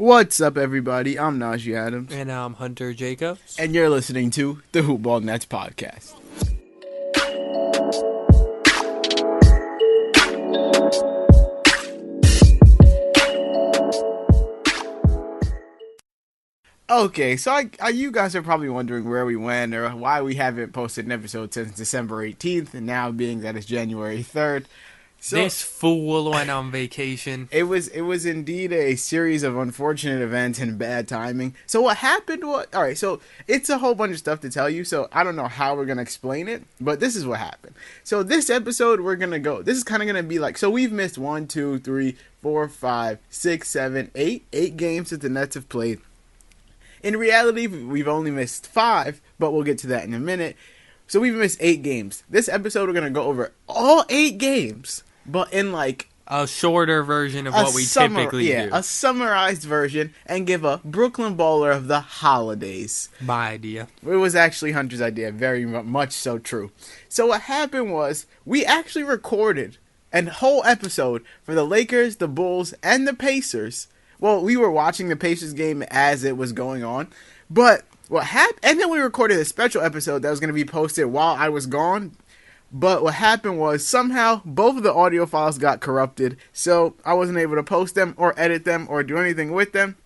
What's up, everybody? I'm Najee Adams. And I'm Hunter Jacobs. And you're listening to the Hoopball Nets podcast. Okay, so you guys are probably wondering where we went or why we haven't posted an episode since December 18th, and now being that it's January 3rd. So, this fool went on vacation. It was indeed a series of unfortunate events and bad timing. So what happened was, alright, so it's a whole bunch of stuff to tell you, so I don't know how we're going to explain it, but this is what happened. So this episode, this is kind of going to be like, so we've missed 1, 2, 3, 4, 5, 6, 7, 8 games that the Nets have played. In reality, we've only missed 5, but we'll get to that in a minute. So we've missed 8 games. This episode, we're going to go over all 8 games. But in like a shorter version of what we typically do. A summarized version, and give a Brooklyn baller of the holidays. My idea. It was actually Hunter's idea, very much so true. So what happened was, we actually recorded a whole episode for the Lakers, the Bulls, and the Pacers. Well, we were watching the Pacers game as it was going on. But what happened, and then we recorded a special episode that was going to be posted while I was gone. But what happened was, somehow, both of the audio files got corrupted, so I wasn't able to post them, or edit them, or do anything with them.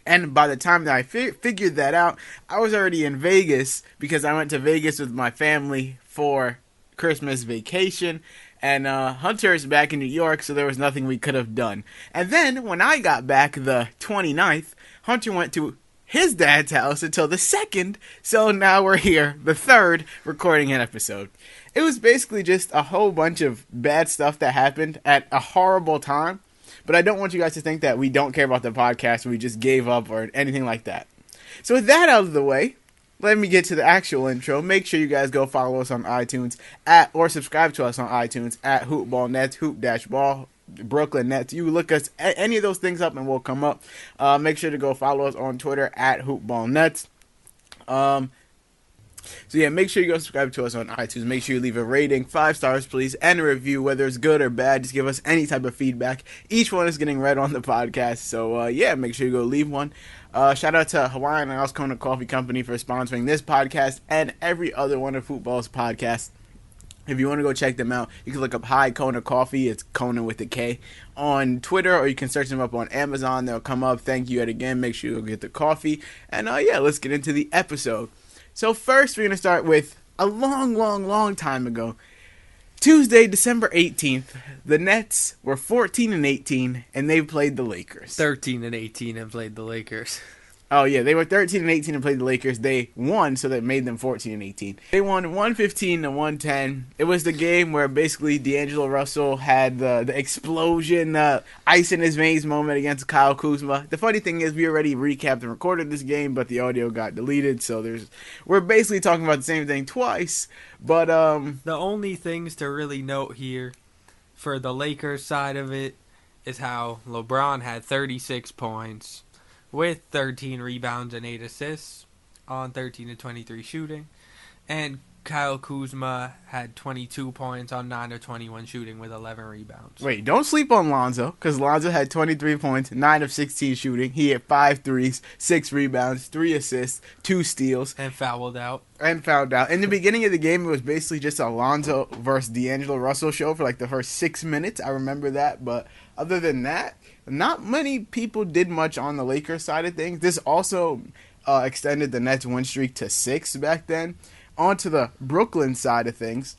And by the time that I figured that out, I was already in Vegas, because I went to Vegas with my family for Christmas vacation, and Hunter is back in New York, so there was nothing we could have done. And then, when I got back the 29th, Hunter went to his dad's house until the 2nd, so now we're here, the 3rd, recording an episode. It was basically just a whole bunch of bad stuff that happened at a horrible time, but I don't want you guys to think that we don't care about the podcast, we just gave up or anything like that. So with that out of the way, let me get to the actual intro. Make sure you guys go follow us on iTunes or subscribe to us on iTunes at Hoopball Nets, Hoop-Ball, Brooklyn Nets. You look us any of those things up and we'll come up. Make sure to go follow us on Twitter at Hoopball Nets. So yeah, make sure you go subscribe to us on iTunes. Make sure you leave a rating, 5 stars please, and a review, whether it's good or bad. Just give us any type of feedback. Each one is getting read on the podcast. So yeah, make sure you go leave one. Shout out to Hawaiian Isles Kona Coffee Company for sponsoring this podcast and every other one of Football's podcasts. If you want to go check them out, you can look up Hi Kona Coffee. It's Kona with a K on Twitter, or you can search them up on Amazon. They'll come up. Thank you yet again. Make sure you go get the coffee. And yeah, let's get into the episode. So first, we're going to start with a long time ago. Tuesday, December 18th, the Nets were 14-18, and they played the Lakers. 13-18 and played the Lakers. Oh, yeah, they were 13-18 and played the Lakers. They won, so that made them 14-18. They won 115-110. It was the game where basically D'Angelo Russell had the explosion, ice in his veins moment against Kyle Kuzma. The funny thing is, we already recapped and recorded this game, but the audio got deleted, so we're basically talking about the same thing twice. But the only things to really note here for the Lakers side of it is how LeBron had 36 points. With 13 rebounds and 8 assists on 13-23 shooting. And Kyle Kuzma had 22 points on 9-21 shooting with 11 rebounds. Wait, don't sleep on Lonzo, because Lonzo had 23 points, 9 of 16 shooting. He had 5 threes, 6 rebounds, 3 assists, 2 steals. And fouled out. In the beginning of the game, it was basically just a Lonzo versus D'Angelo Russell show for like the first 6 minutes. I remember that, but other than that, not many people did much on the Lakers side of things. This also extended the Nets win streak to 6 back then. On to the Brooklyn side of things.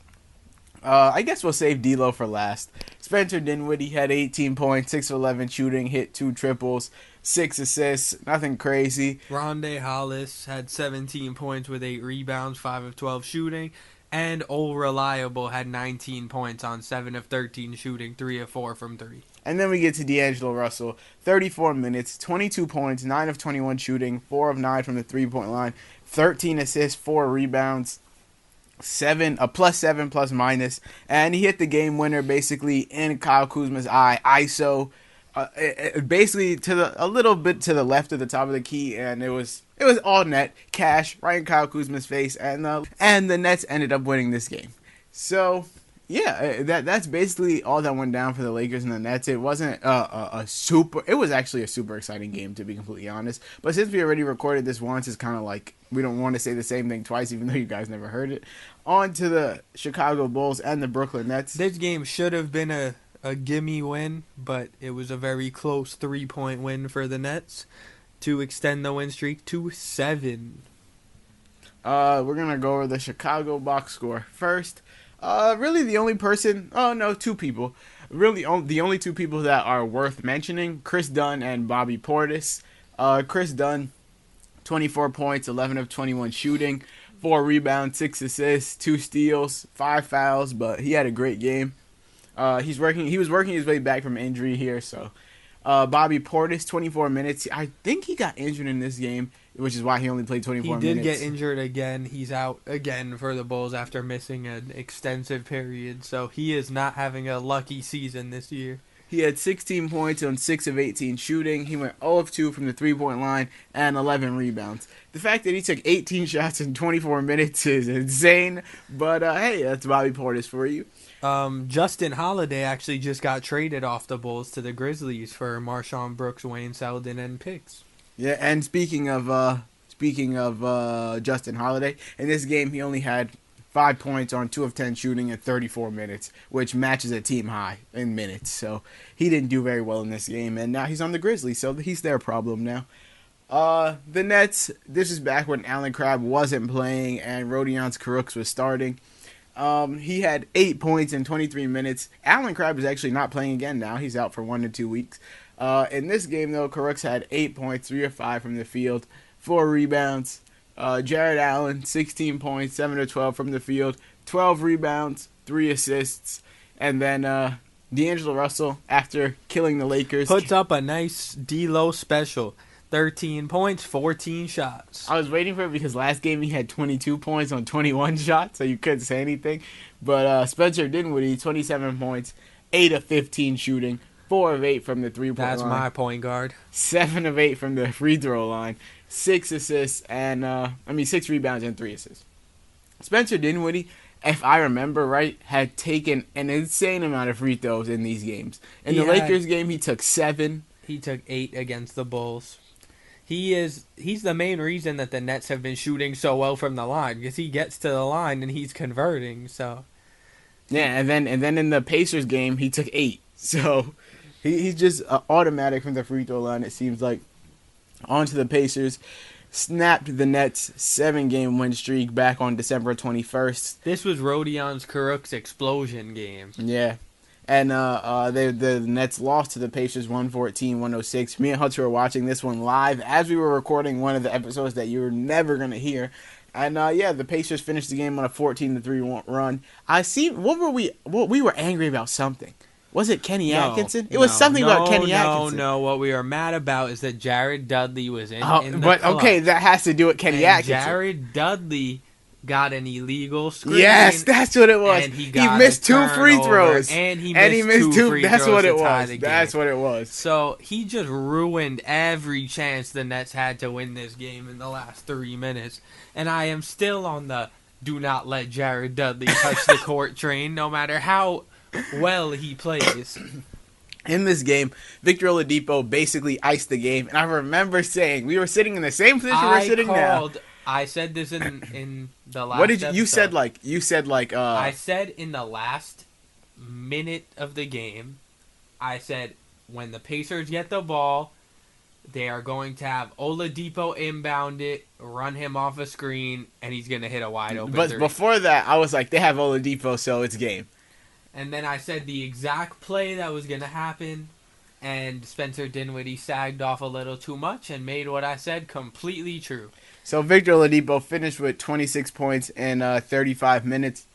I guess we'll save D'Lo for last. Spencer Dinwiddie had 18 points, 6 of 11 shooting, hit 2 triples, 6 assists, nothing crazy. Rondae Hollis had 17 points with 8 rebounds, 5 of 12 shooting. And Old Reliable had 19 points on 7 of 13 shooting, 3 of 4 from 3. And then we get to D'Angelo Russell, 34 minutes, 22 points, 9 of 21 shooting, 4 of 9 from the three-point line, 13 assists, 4 rebounds, plus 7 plus minus, and he hit the game winner basically in Kyle Kuzma's eye, ISO, basically a little bit to the left of the top of the key, and it was all net, cash, right in Kyle Kuzma's face, and the Nets ended up winning this game. So Yeah, that's basically all that went down for the Lakers and the Nets. It wasn't a super. It was actually a super exciting game, to be completely honest. But since we already recorded this once, it's kind of like we don't want to say the same thing twice, even though you guys never heard it. On to the Chicago Bulls and the Brooklyn Nets. This game should have been a gimme win, but it was a very close 3-point win for the Nets to extend the win streak to 7. We're gonna go over the Chicago box score first. Really the only person, two people. Really, the only two people that are worth mentioning, Chris Dunn and Bobby Portis. Chris Dunn, 24 points, 11 of 21 shooting, 4 rebounds, 6 assists, 2 steals, 5 fouls, but he had a great game. He was working his way back from injury here, so. Bobby Portis, 24 minutes. I think he got injured in this game, which is why he only played 24 minutes. He did get injured again. He's out again for the Bulls after missing an extensive period. So he is not having a lucky season this year. He had 16 points on 6 of 18 shooting. He went 0 of 2 from the three-point line and 11 rebounds. The fact that he took 18 shots in 24 minutes is insane. But, hey, that's Bobby Portis for you. Justin Holiday actually just got traded off the Bulls to the Grizzlies for Marshawn Brooks, Wayne Selden, and picks. Yeah, and speaking of Justin Holiday, in this game he only had 5 points on 2 of 10 shooting in 34 minutes, which matches a team high in minutes. So he didn't do very well in this game, and now he's on the Grizzlies, so he's their problem now. The Nets, this is back when Allen Crabbe wasn't playing and Rodions Kurucs was starting. He had 8 points in 23 minutes. Allen Crabbe is actually not playing again now. He's out for 1 to 2 weeks. In this game, though, Kurucs had 8 points, 3 of 5 from the field, 4 rebounds. Jared Allen, 16 points, 7 of 12 from the field, 12 rebounds, 3 assists. And then D'Angelo Russell, after killing the Lakers, puts up a nice D-Lo special. 13 points, 14 shots. I was waiting for it because last game he had 22 points on 21 shots, so you couldn't say anything. But Spencer Dinwiddie, 27 points, 8 of 15 shooting, 4 of 8 from the three-point line. That's my point guard. 7 of 8 from the free throw line, 6 assists, and 6 rebounds and 3 assists. Spencer Dinwiddie, if I remember right, had taken an insane amount of free throws in these games. In the Lakers game, he took 7. He took 8 against the Bulls. He's the main reason that the Nets have been shooting so well from the line, because he gets to the line and he's converting. So yeah, and then in the Pacers game he took 8. So he's just automatic from the free throw line. It seems like. On to the Pacers, snapped the Nets' 7-game win streak back on December 21st. This was Rodions Kurucs' explosion game. Yeah. And the Nets lost to the Pacers 114-106. Me and Hunter were watching this one live as we were recording one of the episodes that you were never going to hear. And the Pacers finished the game on a 14-3 run. We were angry about something. Was it Kenny Atkinson? It was something about Kenny Atkinson. No. What we are mad about is that Jared Dudley was in the clutch. Okay, that has to do with Kenny Atkinson. Jared Dudley got an illegal screen. Yes, that's what it was. And he missed 2 free throws. And he missed 2 free throws. That's what it was. That's what it was. So he just ruined every chance the Nets had to win this game in the last 3 minutes. And I am still on the do not let Jared Dudley touch the court train, no matter how well he plays. In this game, Victor Oladipo basically iced the game, and I remember saying we were sitting in the same position we're sitting now. I said this in the last. What did episode. You said? I said in the last minute of the game, I said when the Pacers get the ball, they are going to have Oladipo inbound it, run him off a screen, and he's going to hit a wide open. But before that, I was like, they have Oladipo, so it's game. And then I said the exact play that was going to happen, and Spencer Dinwiddie sagged off a little too much and made what I said completely true. So Victor Oladipo finished with 26 points in 35 minutes,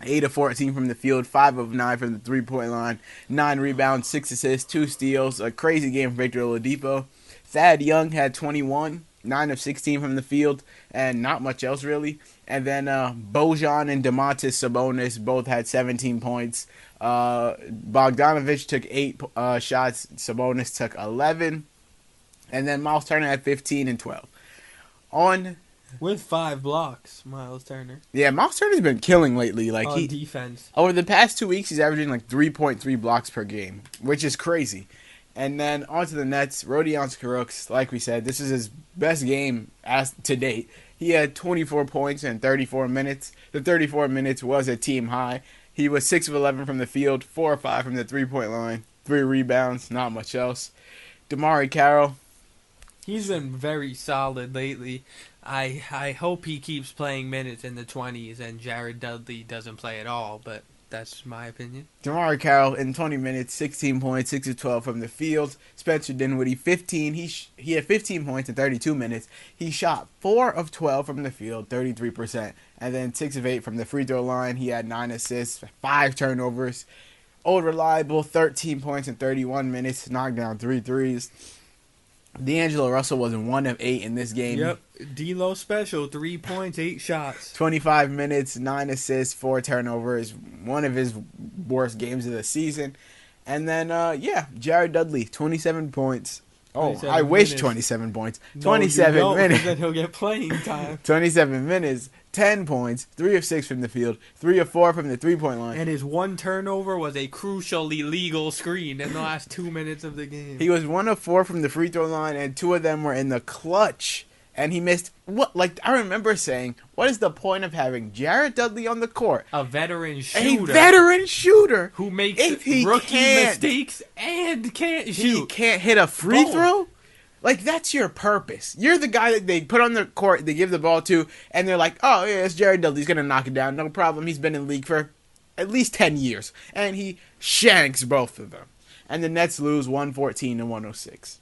8 of 14 from the field, 5 of 9 from the three-point line, 9 rebounds, 6 assists, 2 steals. A crazy game for Victor Oladipo. Thad Young had 21, 9 of 16 from the field, and not much else really. And then Bojan and Domantas Sabonis both had 17 points. Bogdanovich took 8 shots. Sabonis took 11. And then Miles Turner had 15 and 12. On With 5 blocks, Miles Turner. Yeah, Miles Turner's been killing lately. Like On defense. over the past 2 weeks, he's averaging like 3.3 blocks per game, which is crazy. And then on to the Nets, Rodion Kurucs. Like we said, this is his best game as to date. He had 24 points in 34 minutes. The 34 minutes was a team high. He was 6 of 11 from the field, 4 of 5 from the three-point line, 3 rebounds, not much else. DeMarre Carroll. He's been very solid lately. I hope he keeps playing minutes in the 20s and Jared Dudley doesn't play at all, but that's my opinion. DeMarre Carroll in 20 minutes, 16 points, 6 of 12 from the field. Spencer Dinwiddie, 15. He had 15 points in 32 minutes. He shot 4 of 12 from the field, 33%. And then 6 of 8 from the free throw line. He had 9 assists, 5 turnovers. Old Reliable, 13 points in 31 minutes, knocked down 3 threes. D'Angelo Russell was 1 of 8 in this game. Yep, D-Lo special, 3 points, 8 shots. 25 minutes, 9 assists, 4 turnovers. One of his worst games of the season. And then, Jared Dudley, 27 points. Oh, 27 I wish minutes. 27 points. No, 27 you don't, minutes. Then he'll get playing time. 27 minutes, 10 points, 3 of 6 from the field, 3 of 4 from the three-point line. And his one turnover was a crucial illegal screen in the last 2 minutes of the game. He was 1 of 4 from the free throw line, and 2 of them were in the clutch. And he missed, I remember saying, what is the point of having Jared Dudley on the court? A veteran shooter. A veteran shooter. Who makes If he rookie can't- mistakes and can't He shoot. can't hit a free Boom. throw? Like, that's your purpose. You're the guy that they put on the court, they give the ball to, and they're like, oh, yeah, it's Jared Dudley. He's going to knock it down. No problem. He's been in the league for at least 10 years. And he shanks both of them. And the Nets lose 114 to 106.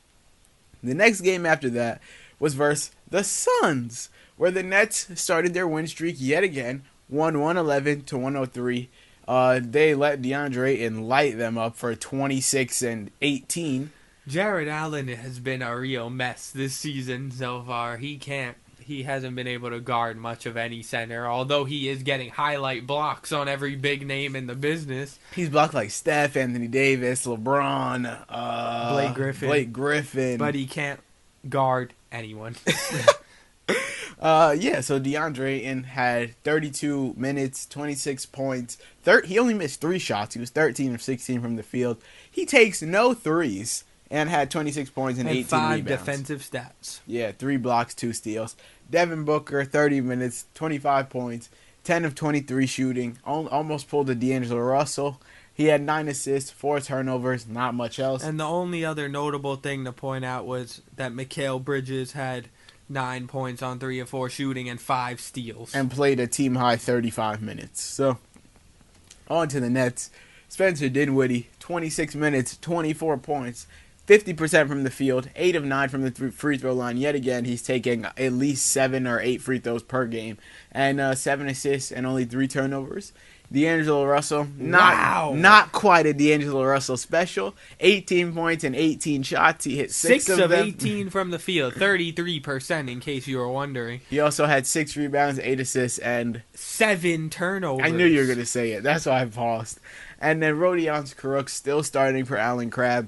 The next game after that was versus the Suns, where the Nets started their win streak yet again, won 111 to 103. They let DeAndre Ayton light them up for 26 and 18. Jared Allen has been a real mess this season so far. He hasn't been able to guard much of any center, although he is getting highlight blocks on every big name in the business. He's blocked like Steph, Anthony Davis, LeBron, Blake Griffin. But But he can't guard anyone. so DeAndre Ayton had 32 minutes, 26 points. He only missed 3 shots. He was 13 of 16 from the field. He takes no threes and had 26 points and 18 5 rebounds. defensive stats. Yeah, 3 blocks, 2 steals. Devin Booker, 30 minutes, 25 points, 10 of 23 shooting. Almost pulled a D'Angelo Russell. He had 9 assists, 4 turnovers, not much else. And the only other notable thing to point out was that Mikal Bridges had 9 points on 3 of 4 shooting and 5 steals. And played a team-high 35 minutes. So, on to the Nets. Spencer Dinwiddie, 26 minutes, 24 points, 50% from the field, 8 of 9 from the free throw line. Yet again, he's taking at least 7 or 8 free throws per game. And 7 assists and only 3 turnovers. D'Angelo Russell, not quite a D'Angelo Russell special. 18 points and 18 shots. He hit 6 of them. 18 from the field, 33% in case you were wondering. He also had 6 rebounds, 8 assists, and 7 turnovers. I knew you were going to say it. That's why I paused. And then Rodion Kurucs still starting for Allen Crabbe.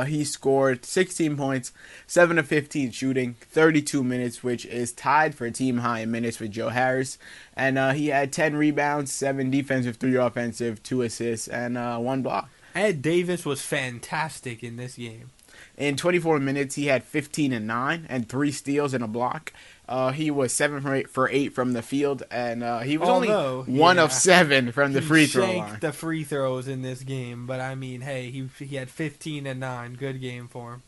He scored 16 points, 7 of 15 shooting, 32 minutes, which is tied for team high in minutes with Joe Harris. And he had 10 rebounds, 7 defensive, 3 offensive, 2 assists, and 1 block. Ed Davis was fantastic in this game. In 24 minutes, he had 15 and 9 and 3 steals and a block. He was 7 for 8 from the field, and he was only 1 of 7 from the free throw line. He shanked the free throws in this game, but I mean, hey, he had 15 and 9. Good game for him.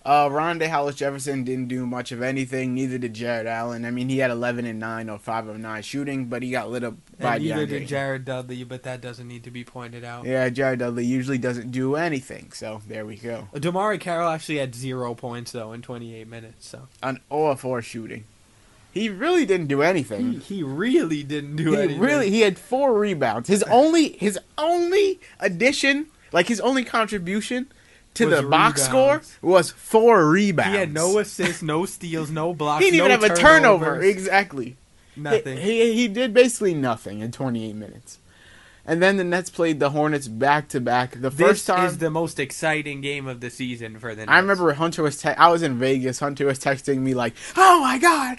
Rondé Hollis-Jefferson didn't do much of anything. Neither did Jared Allen. I mean, he had 11 and 9 or 5 of 9 shooting, but he got lit up by and neither DeAndre. did Jared Dudley, but that doesn't need to be pointed out. Yeah, Jared Dudley usually doesn't do anything, so there we go. DeMarre Carroll actually had 0 points, though, in 28 minutes. So An 0-4 shooting. He really didn't do anything. He really didn't do anything. He had 4 rebounds. His only addition, like his only contribution to Was the box rebounds. score was 4 rebounds. He had no assists, no steals, no blocks. He didn't even no have a turnover. turnovers. Exactly. Nothing. He did basically nothing in 28 minutes. And then the Nets played the Hornets back-to-back. The This first time is the most exciting game of the season for the Nets. I remember Hunter was I was in Vegas. Hunter was texting me like, "Oh my god,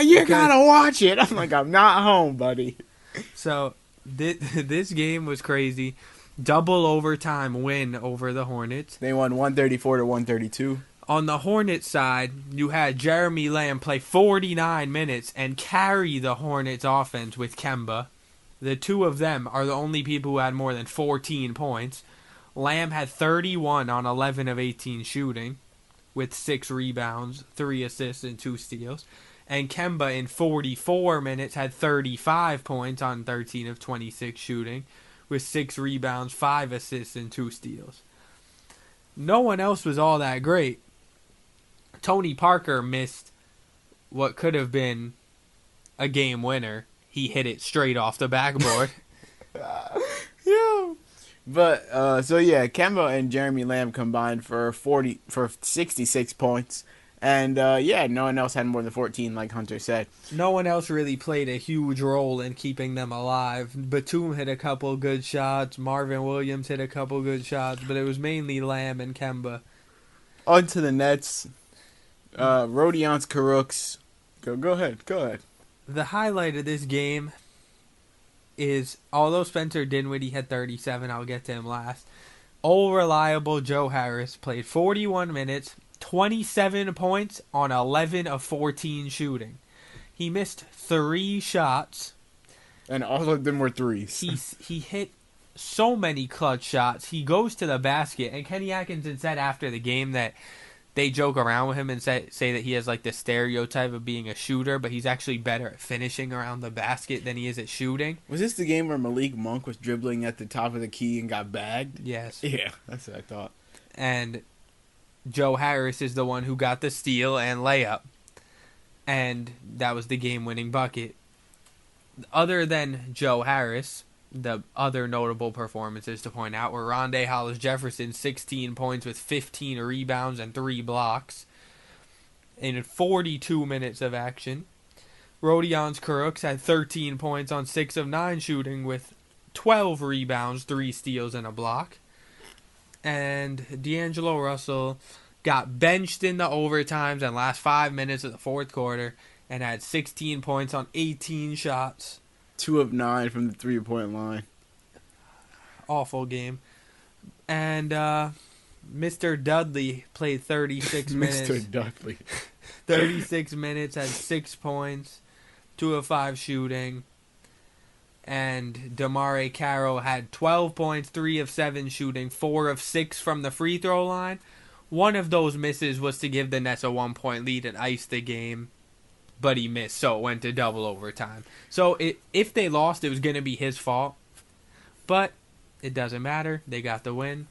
you gotta watch it." I'm like, "I'm not home, buddy." So this game was crazy. Double overtime win over the Hornets. They won 134 to 132. On the Hornets side, you had Jeremy Lamb play 49 minutes and carry the Hornets offense with Kemba. The two of them are the only people who had more than 14 points. Lamb had 31 on 11 of 18 shooting with 6 rebounds, 3 assists, and 2 steals. And Kemba in 44 minutes had 35 points on 13 of 26 shooting with 6 rebounds, 5 assists, and 2 steals. No one else was all that great. Tony Parker missed what could have been a game winner. He hit it straight off the backboard. Yeah. But Kemba and Jeremy Lamb combined for 66 points. And no one else had more than 14 like Hunter said. No one else really played a huge role in keeping them alive. Batum hit a couple good shots. Marvin Williams hit a couple good shots. But it was mainly Lamb and Kemba. On to the Nets. Rodions Kurucs. Go ahead. The highlight of this game is, although Spencer Dinwiddie had 37, I'll get to him last, old reliable Joe Harris played 41 minutes, 27 points on 11 of 14 shooting. He missed 3 shots. And all of them were threes. He hit so many clutch shots. He goes to the basket, and Kenny Atkinson said after the game that they joke around with him and say that he has like the stereotype of being a shooter, but he's actually better at finishing around the basket than he is at shooting. Was this the game where Malik Monk was dribbling at the top of the key and got bagged? Yes. Yeah, that's what I thought. And Joe Harris is the one who got the steal and layup. And that was the game-winning bucket. Other than Joe Harris, the other notable performances to point out were Rondae Hollis-Jefferson, 16 points with 15 rebounds and 3 blocks in 42 minutes of action. Rodions Kurucs had 13 points on 6 of 9 shooting with 12 rebounds, 3 steals, and a block. And D'Angelo Russell got benched in the overtimes and last 5 minutes of the fourth quarter and had 16 points on 18 shots. 2 of 9 from the 3-point line. Awful game. And Mr. Dudley played 36 minutes. Mr. Dudley. 36 minutes, had 6 points, 2 of 5 shooting. And DeMare Carroll had 12 points, 3 of 7 shooting, 4 of 6 from the free throw line. One of those misses was to give the Nets a 1-point lead and ice the game, but he missed, so it went to double overtime. So if they lost, it was going to be his fault, but it doesn't matter. They got the win.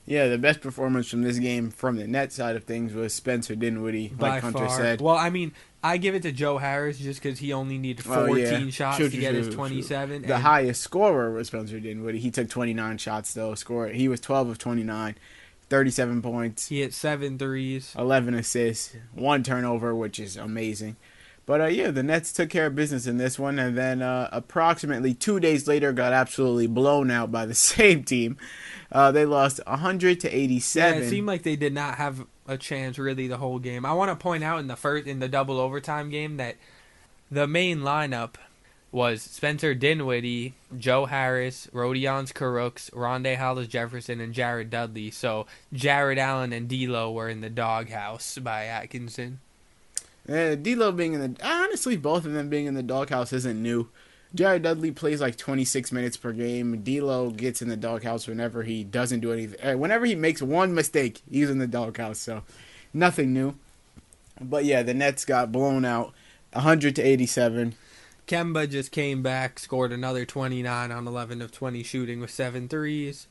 Yeah, the best performance from this game from the Nets side of things was Spencer Dinwiddie, like Hunter said. Well, I mean, I give it to Joe Harris just because he only needed 14 shots to get his 27. The highest scorer was Spencer Dinwiddie. He took 29 shots, though. He was 12 of 29, 37 points. He hit 7 threes. 11 assists, 1 turnover, which is amazing. But, the Nets took care of business in this one, and then approximately 2 days later got absolutely blown out by the same team. They lost 100 to 87. Yeah, it seemed like they did not have a chance really the whole game. I want to point out in the double overtime game that the main lineup was Spencer Dinwiddie, Joe Harris, Rodions Kurucs, Rondae Hollis-Jefferson, and Jared Dudley. So Jared Allen and D'Lo were in the doghouse by Atkinson. D'Lo honestly, both of them being in the doghouse isn't new. Jared Dudley plays like 26 minutes per game. D'Lo gets in the doghouse whenever he doesn't do anything. Whenever he makes one mistake, he's in the doghouse. So nothing new. But yeah, the Nets got blown out, 100 to 87. Kemba just came back, scored another 29 on 11 of 20 shooting with 7 threes.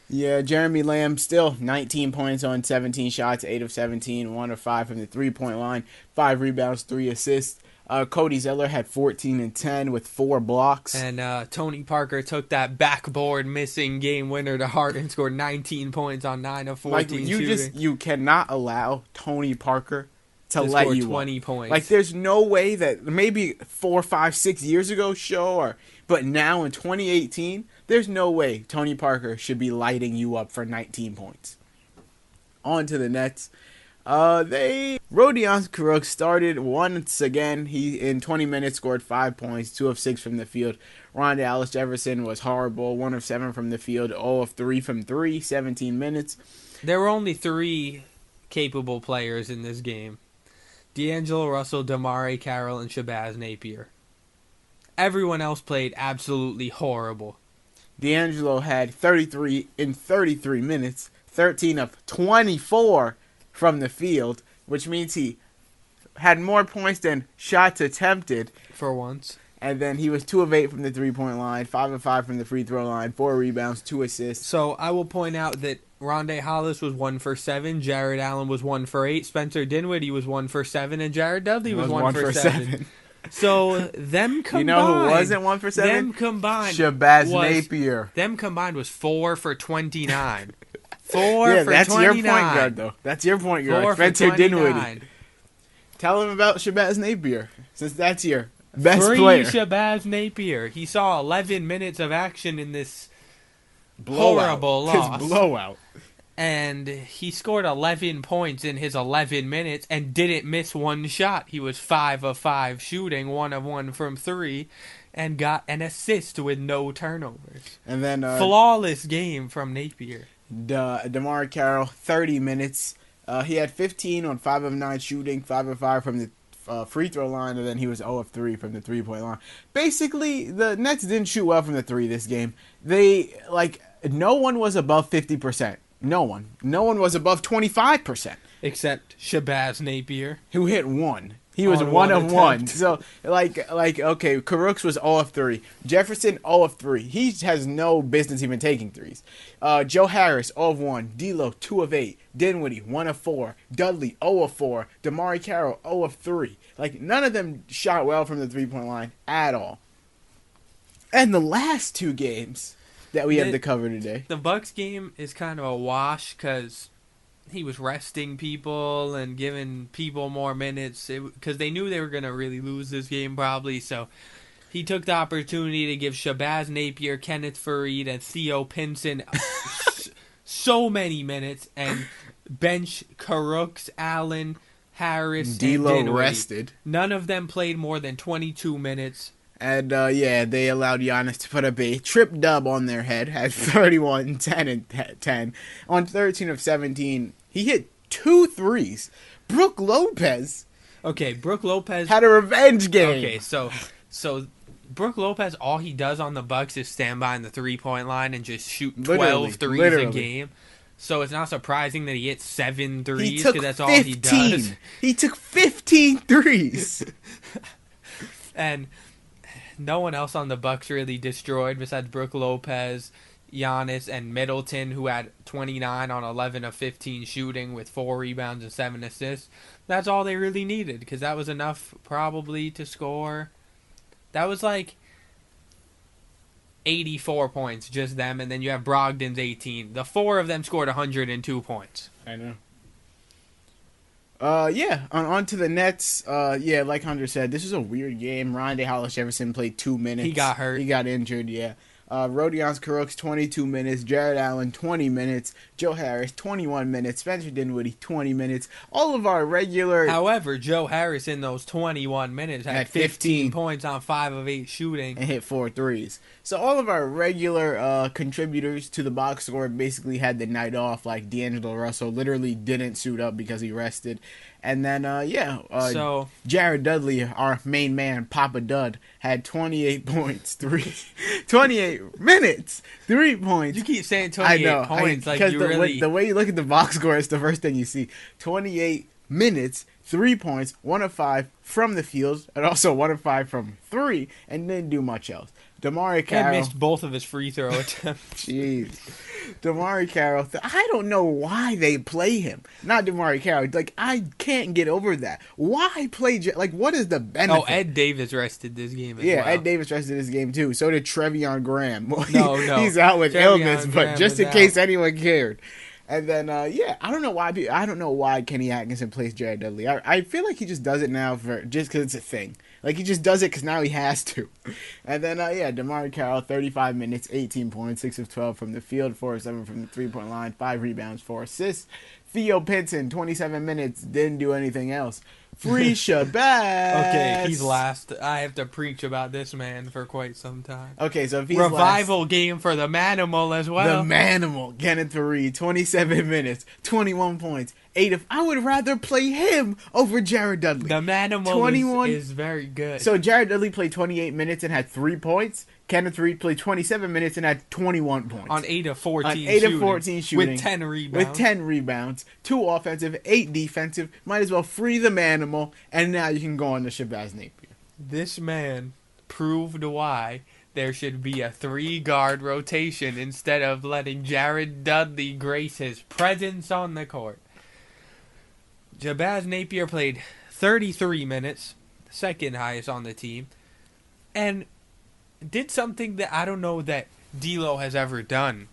Yeah, Jeremy Lamb still 19 points on 17 shots, 8 of 17, 1 of 5 from the 3-point line, 5 rebounds, 3 assists. Cody Zeller had 14 and 10 with 4 blocks. And Tony Parker took that backboard missing game winner to heart and scored 19 points on 9 of 14 shooting. You cannot allow Tony Parker to let score you 20 points. Like, there's no way that maybe 4, 5, 6 years ago, or But now in 2018, there's no way Tony Parker should be lighting you up for 19 points. On to the Nets. Rodion Kurucs started once again. He, in 20 minutes, scored 5 points, 2 of 6 from the field. Rondae Hollis-Jefferson was horrible, 1 of 7 from the field, 0 of 3 from 3, 17 minutes. There were only 3 capable players in this game. D'Angelo Russell, Damari Carroll, and Shabazz Napier. Everyone else played absolutely horrible. D'Angelo had 33 in 33 minutes, 13 of 24 from the field, which means he had more points than shots attempted. For once. And then he was 2 of 8 from the three-point line, 5 of 5 from the free throw line, 4 rebounds, 2 assists. So I will point out that Rondae Hollis was 1 for 7, Jared Allen was 1 for 8, Spencer Dinwiddie was 1 for 7, and Jared Dudley was 1 for 7. So them combined, you know who wasn't 1 for 7? Them combined, Shabazz Napier. Them combined was 4 for 29. 4 yeah, for that's 29. your point guard, though. That's your point guard, 4 Spencer for Dinwiddie. Tell him about Shabazz Napier, since that's your best Free player. Shabazz Napier. He saw 11 minutes of action in this horrible loss. His blowout. And he scored 11 points in his 11 minutes and didn't miss one shot. He was 5 of 5 shooting, 1 of 1 from 3, and got an assist with no turnovers. And then flawless game from Napier. Damari Carroll, 30 minutes. He had 15 on 5 of 9 shooting, 5 of 5 from the free throw line, and then he was 0 of 3 from the 3-point line. Basically, the Nets didn't shoot well from the 3 this game. No one was above 50%. No one. No one was above 25%. Except Shabazz Napier, who hit 1. He was 1 of 1. So, okay, Kurucs was 0 of 3. Jefferson, 0 of 3. He has no business even taking threes. Joe Harris, 0 of 1. D'Lo, 2 of 8. Dinwiddie, 1 of 4. Dudley, 0 of 4. Damari Carroll, 0 of 3. None of them shot well from the 3-point line at all. And the last 2 games that we have to cover today. The Bucks game is kind of a wash because he was resting people and giving people more minutes because they knew they were going to really lose this game probably. So he took the opportunity to give Shabazz Napier, Kenneth Faried, and Theo Pinson so many minutes and bench Kurucs, Allen, Harris, D'Lo and Dinwiddie. rested. None of them played more than 22 minutes. And, they allowed Giannis to put up a trip dub on their head at 31, 10, and 10. On 13 of 17, he hit 2 threes. Brook Lopez. Okay, Brook Lopez had a revenge game. Okay, so Brook Lopez, all he does on the Bucks is stand behind the 3-point line and just shoot 12 threes a game. So it's not surprising that he hit 7 threes because that's all he does. He took 15 threes. And no one else on the Bucks really destroyed besides Brook Lopez, Giannis, and Middleton, who had 29 on 11 of 15 shooting with 4 rebounds and 7 assists. That's all they really needed because that was enough probably to score. That was 84 points, just them, and then you have Brogdon's 18. The 4 of them scored 102 points. I know. On to the Nets. Like Hunter said, this is a weird game. Rondae Hollis-Jefferson played 2 minutes. He got hurt. He got injured, yeah. Rodion Kurucs, 22 minutes. Jared Allen, 20 minutes. Joe Harris, 21 minutes. Spencer Dinwiddie, 20 minutes. All of our regular... However, Joe Harris in those 21 minutes had 15 points on 5 of 8 shooting. And hit 4 threes. So all of our regular contributors to the box score basically had the night off. Like D'Angelo Russell literally didn't suit up because he rested. And then, Jared Dudley, our main man, Papa Dud, had 28 points, 28 minutes, 3 points. You keep saying 28 points the way you look at the box score is the first thing you see. 28 minutes, 3 points, 1 of 5 from the field, and also 1 of 5 from 3, and didn't do much else. Damari Carroll missed both of his free throw attempts. Jeez. Damari Carroll, I don't know why they play him. Not Damari Carroll. I can't get over that. Why play? What is the benefit? Oh, Ed Davis rested this game as well. Yeah, Ed Davis rested this game too. So did Trevion Graham. Well, no. He's out with illness, but just in case anyone cared. And then, yeah, I don't know why Kenny Atkinson plays Jared Dudley. I feel like he just does it now just because it's a thing. Like, he just does it because now he has to. And then, yeah, DeMarre Carroll, 35 minutes, 18 points, 6 of 12 from the field, 4 of 7 from the three-point line, 5 rebounds, 4 assists. Theo Pinson, 27 minutes, didn't do anything else. Free Shabazz. Okay, he's last. I have to preach about this man for quite some time. Okay, so if he's Revival game for the Manimal as well. The Manimal, Kenneth Faried, 27 minutes, 21 points, 8 of... I would rather play him over Jared Dudley. The Manimal is very good. So Jared Dudley played 28 minutes and had 3 points. Kenneth Faried played 27 minutes and had 21 points. On 8 of 14 shooting. 8 of 14 shooting. With 10 rebounds. With 10 rebounds. 2 offensive, 8 defensive. Might as well free the Manimal, and now you can go on to Shabazz Napier. This man proved why there should be a 3-guard rotation instead of letting Jared Dudley grace his presence on the court. Shabazz Napier played 33 minutes, second highest on the team, and did something that I don't know that D'Lo has ever done.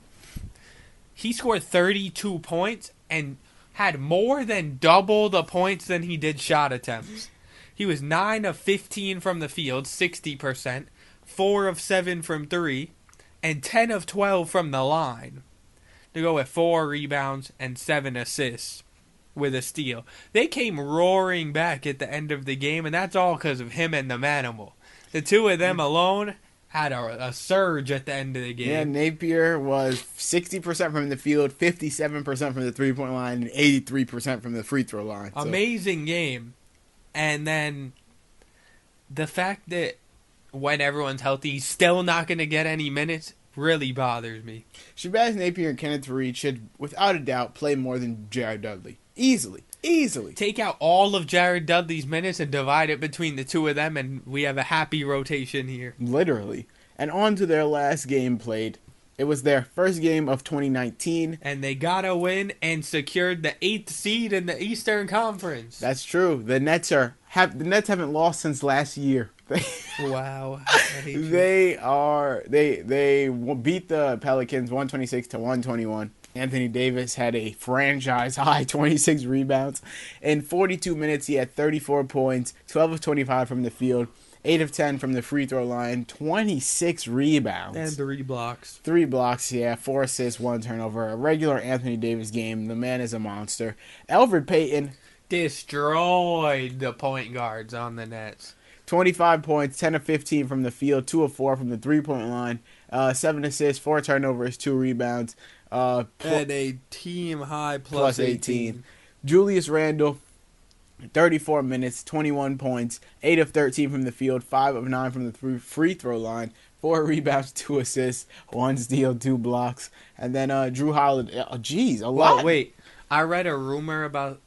He scored 32 points and had more than double the points than he did shot attempts. He was 9 of 15 from the field, 60%, 4 of 7 from 3, and 10 of 12 from the line. To go with 4 rebounds and 7 assists with a steal. They came roaring back at the end of the game, and that's all because of him and the Manimal. The two of them alone had a surge at the end of the game. Yeah, Napier was 60% from the field, 57% from the three-point line, and 83% from the free throw line. So. Amazing game. And then the fact that when everyone's healthy, he's still not going to get any minutes really bothers me. Shabazz Napier and Kenneth Faried should, without a doubt, play more than Jared Dudley. Easily. Take out all of Jared Dudley's minutes and divide it between the two of them, and we have a happy rotation here. Literally. And on to their last game played. It was their first game of 2019. And they got a win and secured the 8th seed in the Eastern Conference. That's true. The Nets haven't lost since last year. Wow. They beat the Pelicans 126-121. Anthony Davis had a franchise-high 26 rebounds. In 42 minutes, he had 34 points, 12 of 25 from the field, 8 of 10 from the free throw line, 26 rebounds. And 3 blocks. 3 blocks, yeah, 4 assists, 1 turnover. A regular Anthony Davis game. The man is a monster. Elfrid Payton destroyed the point guards on the Nets. 25 points, 10 of 15 from the field, 2 of 4 from the three-point line, 7 assists, 4 turnovers, 2 rebounds. And a team high plus 18. Julius Randle, 34 minutes, 21 points, 8 of 13 from the field, 5 of 9 from the free throw line, 4 rebounds, 2 assists, 1 steal, 2 blocks. And then Drew Holiday, a lot. Wait, I read a rumor about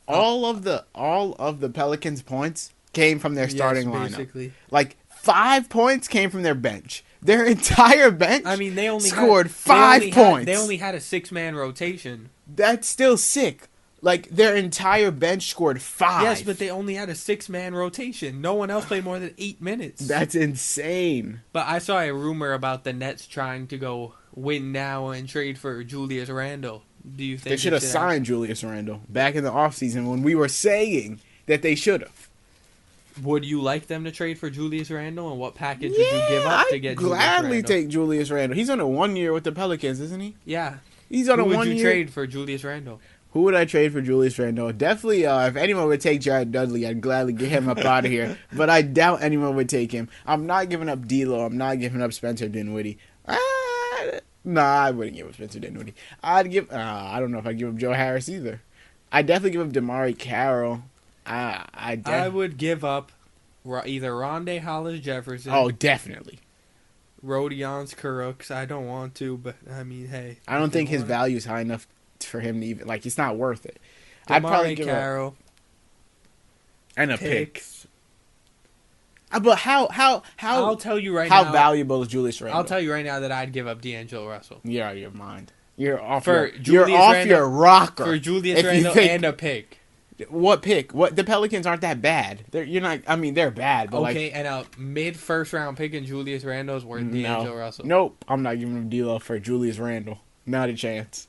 all of the Pelicans' points came from their starting lineup. Basically. 5 points came from their bench. Their entire bench they only scored 5 points. They only had a 6-man rotation. That's still sick. Their entire bench scored 5. Yes, but they only had a 6-man rotation. No one else played more than 8 minutes. That's insane. But I saw a rumor about the Nets trying to go win now and trade for Julius Randle. Do you think they should have signed Julius Randle back in the offseason when we were saying that they should have? Would you like them to trade for Julius Randle, and what package would you give up to get Julius Randle? I'd gladly take Julius Randle. He's on a 1 year with the Pelicans, isn't he? Yeah. He's on a 1 year. Who would you trade for Julius Randle? Who would I trade for Julius Randle? Definitely, if anyone would take Jared Dudley, I'd gladly get him up out of here. But I doubt anyone would take him. I'm not giving up D'Lo. I'm not giving up Spencer Dinwiddie. Nah, I wouldn't give up Spencer Dinwiddie. I don't know if I'd give up Joe Harris either. I'd definitely give up DeMarre Carroll. I would give up either Rondé Hollis-Jefferson. Oh, definitely. Rodions Kurucs. I don't want to, but hey. I don't think his value is high enough for him to even it's not worth it. I'd probably give Carroll and a pick. But how I'll tell you right now. How valuable is Julius Randle? I'll tell you right now that I'd give up D'Angelo Russell. You're out of your mind. You're off your rocker for Julius Randle and a pick. What pick? The Pelicans aren't that bad. They're bad. But okay, and a mid-first round pick in Julius Randle is worth D'Angelo Russell. Nope, I'm not giving him D'Lo for Julius Randle. Not a chance.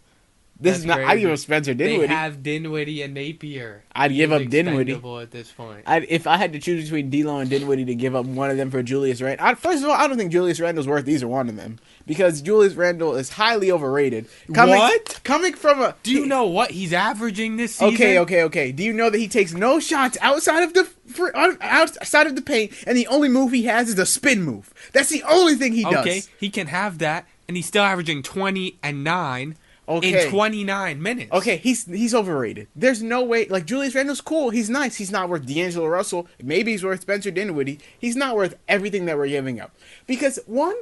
This That's is not. crazy. I'd give up Spencer Dinwiddie. They have Dinwiddie and Napier. I'd give He's up Dinwiddie expendable at this point. If I had to choose between D'Lo and Dinwiddie to give up one of them for Julius Randle, first of all, I don't think Julius Randle's worth either one of them because Julius Randle is highly overrated. Coming from a. Do you know what he's averaging this season? Okay. Do you know that he takes no shots outside of the paint, and the only move he has is a spin move? That's the only thing he does. Okay, he can have that, and he's still averaging 20 and 9. Okay. In 29 minutes. Okay, he's overrated. There's no way. Like, Julius Randle's cool. He's nice. He's not worth D'Angelo Russell. Maybe he's worth Spencer Dinwiddie. He's not worth everything that we're giving up. Because, one,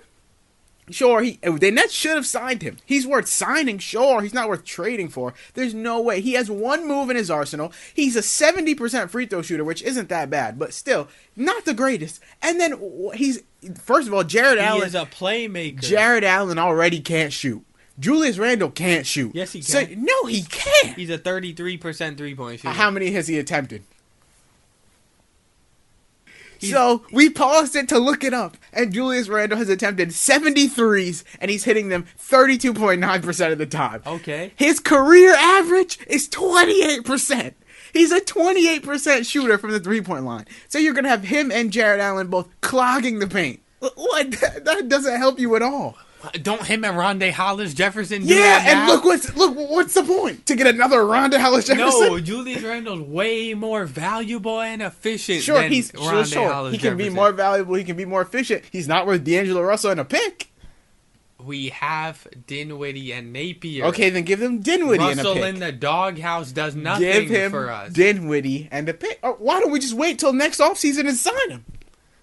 sure, the Nets should have signed him. He's worth signing, sure. He's not worth trading for. There's no way. He has one move in his arsenal. He's a 70% free throw shooter, which isn't that bad. But still, not the greatest. And then, first of all, Jared Allen. He is a playmaker. Jared Allen already can't shoot. Julius Randle can't shoot. Yes, he can. So, no, he can't. He's a 33% three-point shooter. How many has he attempted? So, we paused it to look it up, and Julius Randle has attempted 73s, and he's hitting them 32.9% of the time. Okay. His career average is 28%. He's a 28% shooter from the three-point line. So you're going to have him and Jared Allen both clogging the paint. What? That doesn't help you at all. Don't him and Rondé Hollis Jefferson do that now? Yeah, and what's the point? To get another Rondé Hollis Jefferson? No, Julius Randle's way more valuable and efficient than Rondé Hollis He can be more valuable, he can be more efficient. He's not worth D'Angelo Russell and a pick. We have Dinwiddie and Napier. Okay, then give them Dinwiddie and a pick. Russell in the doghouse does nothing for us. Dinwiddie and a pick. Or why don't we just wait till next offseason and sign him?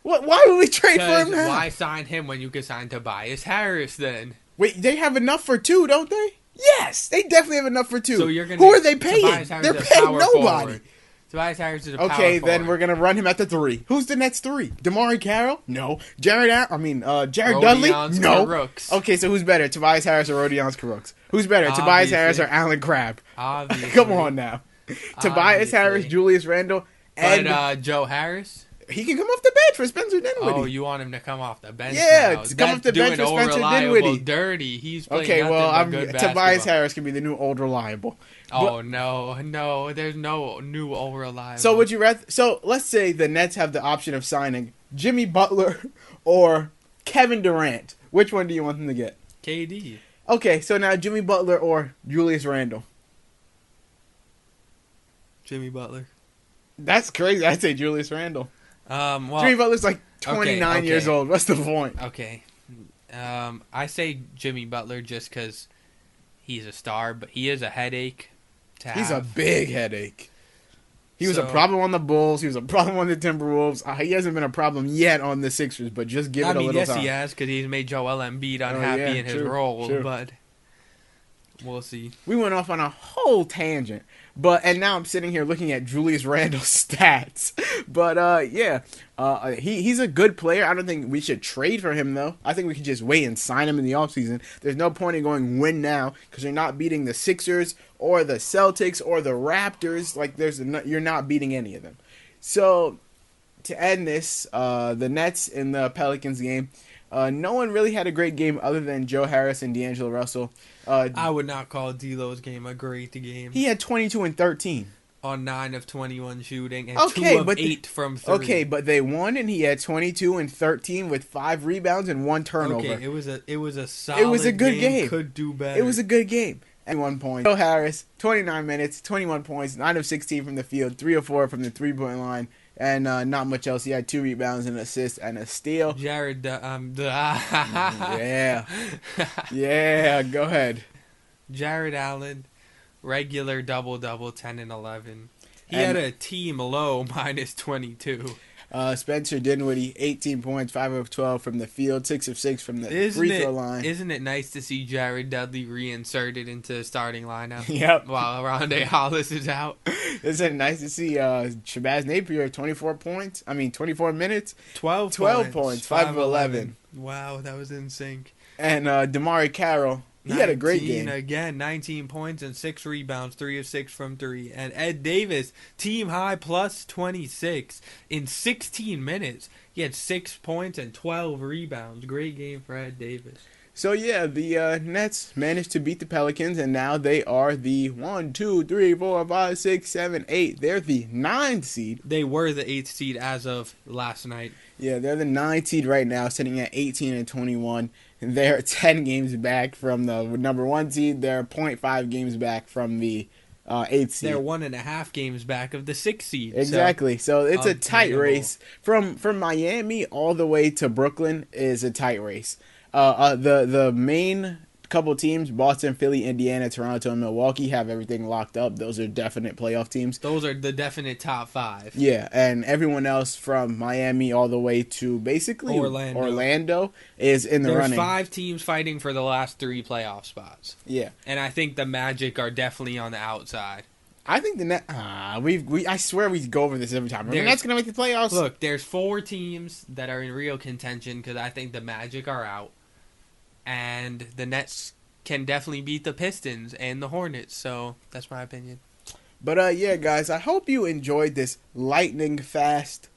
Why would we trade for him now? Why sign him when you could sign Tobias Harris then? Wait, they have enough for two, don't they? Yes, they definitely have enough for two. So you're gonna Who are they paying? They're paying nobody. Forward. Tobias Harris is a power then forward. we're gonna run him at the 3. Who's the Nets 3? DeMarre Carroll? No. Jared Rodions Dudley? No. Carooks. Okay, so who's better, Tobias Harris or Rodions Carooks? Who's better, Tobias Harris or Alan Crabb? Obviously. Come on now. Tobias Harris, Julius Randle, and Joe Harris. He can come off the bench for Spencer Dinwiddie. Oh, you want him to come off the bench? Yeah, now. to come off the bench for Spencer Dinwiddie. Dirty. He's playing good Tobias basketball. Harris can be the new old reliable. Oh no, there's no new old reliable. So would you rather? So let's say the Nets have the option of signing Jimmy Butler or Kevin Durant. Which one do you want them to get? KD. Okay, so now Jimmy Butler or Julius Randle. Jimmy Butler. That's crazy. I'd say Julius Randle. Well, Jimmy Butler's like 29 years old. What's the point? Okay. I say Jimmy Butler just because he's a star, but he is a headache to have. He's a big headache. He was a problem on the Bulls. He was a problem on the Timberwolves. He hasn't been a problem yet on the Sixers, but just give it a little time. Yes, he has, because he's made Joel Embiid unhappy in his role, but we'll see. We went off on a whole tangent, and now I'm sitting here looking at Julius Randle's stats. But, he's a good player. I don't think we should trade for him, though. I think we can just wait and sign him in the offseason. There's no point in going win now, because you're not beating the Sixers or the Celtics or the Raptors. Like, you're not beating any of them. So, to end this, the Nets in the Pelicans game, no one really had a great game other than Joe Harris and D'Angelo Russell. I would not call D'Lo's game a great game. He had 22 and 13. On 9 of 21 shooting and 2 of 8 from 3. Okay, but they won, and he had 22 and 13 with 5 rebounds and 1 turnover. Okay, it was a solid. It was a good game. Could do better. It was a good game. And 1 point. Joe Harris, 29 minutes, 21 points, 9 of 16 from the field, 3 of 4 from the 3-point line, and not much else. He had 2 rebounds, an assist, and a steal. Jared, Yeah, go ahead. Jared Allen, regular double-double, 10 and 11. He had a team low minus 22. Spencer Dinwiddie, 18 points, 5 of 12 from the field, 6 of 6 from the free throw line. Isn't it nice to see Jared Dudley reinserted into the starting lineup? Yep. While Rondé Hollis is out. Isn't it nice to see Shabazz Napier, 24 minutes? 12 points, 5 of 11. Wow, that was in sync. And DeMarre Carroll, he had a great game. Again, 19 points and 6 rebounds, 3 of 6 from 3. And Ed Davis, team high plus 26 in 16 minutes. He had 6 points and 12 rebounds. Great game for Ed Davis. So yeah, the Nets managed to beat the Pelicans, and now they are the 1, 2, 3, 4, 5, 6, 7, 8. They're the 9th seed. They were the 8th seed as of last night. Yeah, they're the 9th seed right now, sitting at 18 and 21. And they're 10 games back from the number 1 seed. They're 0.5 games back from the 8th seed. They're 1.5 games back of the 6th seed. Exactly. So it's a tight race. From Miami all the way to Brooklyn is a tight race. The main couple teams, Boston, Philly, Indiana, Toronto, and Milwaukee, have everything locked up. Those are definite playoff teams. Those are the definite top 5. Yeah, and everyone else from Miami all the way to basically Orlando is in the running. There's 5 teams fighting for the last 3 playoff spots. Yeah. And I think the Magic are definitely on the outside. I think the Nets. I swear we go over this every time. The Nets gonna make the playoffs. Look, there's 4 teams that are in real contention because I think the Magic are out, and the Nets can definitely beat the Pistons and the Hornets. So that's my opinion. But yeah, guys, I hope you enjoyed this lightning fast.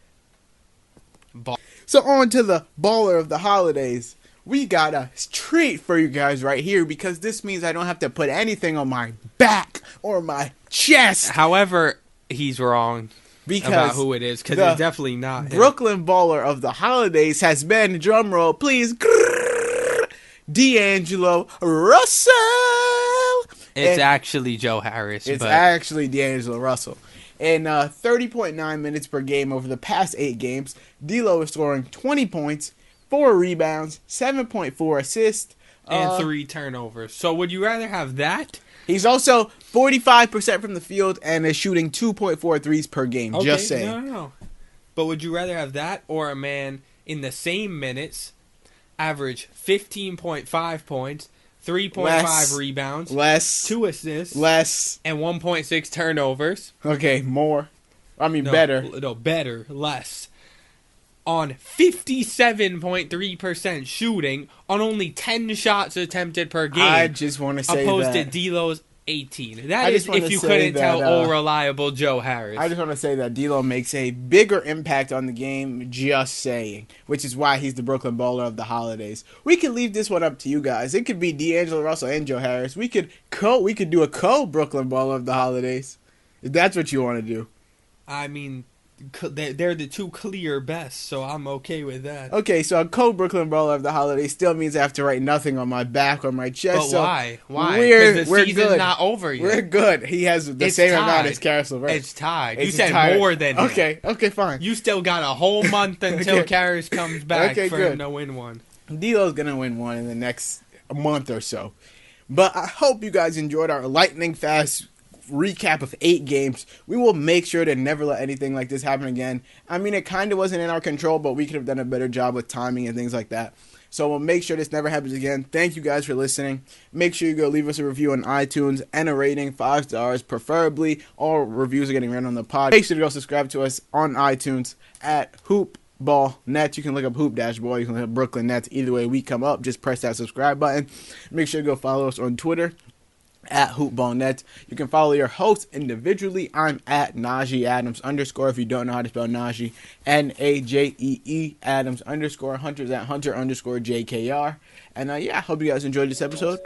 So on to the baller of the holidays. We got a treat for you guys right here because this means I don't have to put anything on my back or my chest. However, he's wrong about who it is because it's definitely not him. Brooklyn baller of the holidays has been, drumroll please, D'Angelo Russell. It's actually Joe Harris. It's actually D'Angelo Russell. In 30.9 minutes per game over the past 8 games, D'Lo is scoring 20 points, 4 rebounds, 7.4 assists, and 3 turnovers. So would you rather have that? He's also 45% from the field and is shooting 2.4 threes per game. Okay, just saying. No. But would you rather have that or a man in the same minutes average 15.5 points, 3.5 rebounds, 2 assists, and 1.6 turnovers? Okay, more. I mean, better. No, better, less. On 57.3% shooting on only 10 shots attempted per game. I just want to say opposed to D'Lo's 18. That is if you couldn't tell old reliable Joe Harris. I just want to say that D'Lo makes a bigger impact on the game, just saying, which is why he's the Brooklyn baller of the holidays. We could leave this one up to you guys. It could be D'Angelo Russell and Joe Harris. We could do a Brooklyn baller of the holidays, if that's what you want to do. I mean, they're the 2 clear best, so I'm okay with that. Okay, so a Brooklyn baller of the holiday still means I have to write nothing on my back or my chest. But so why? We're season's good. Not over yet. We're good. He has the same amount as Caris LeVert. It's tied. You said more than him. Okay, fine. You still got a whole month until Caris comes back for him to win one. D'Lo's gonna win one in the next month or so. But I hope you guys enjoyed our lightning fast recap of 8 games. We will make sure to never let anything like this happen again. I mean, it kind of wasn't in our control, but we could have done a better job with timing and things like that. So we'll make sure this never happens again. Thank you guys for listening. Make sure you go leave us a review on iTunes and a rating, 5 stars, preferably. All reviews are getting read on the pod. Make sure to go subscribe to us on iTunes at Hoopball Nets. You can look up Hoop Dashboard. You can look up Brooklyn Nets. Either way we come up, just press that subscribe button. Make sure to go follow us on Twitter at HoopballNet. You can follow your hosts individually. I'm at Najee Adams _ if you don't know how to spell Najee. Najee Adams _ Hunter's at Hunter _ JKR. And I hope you guys enjoyed this episode.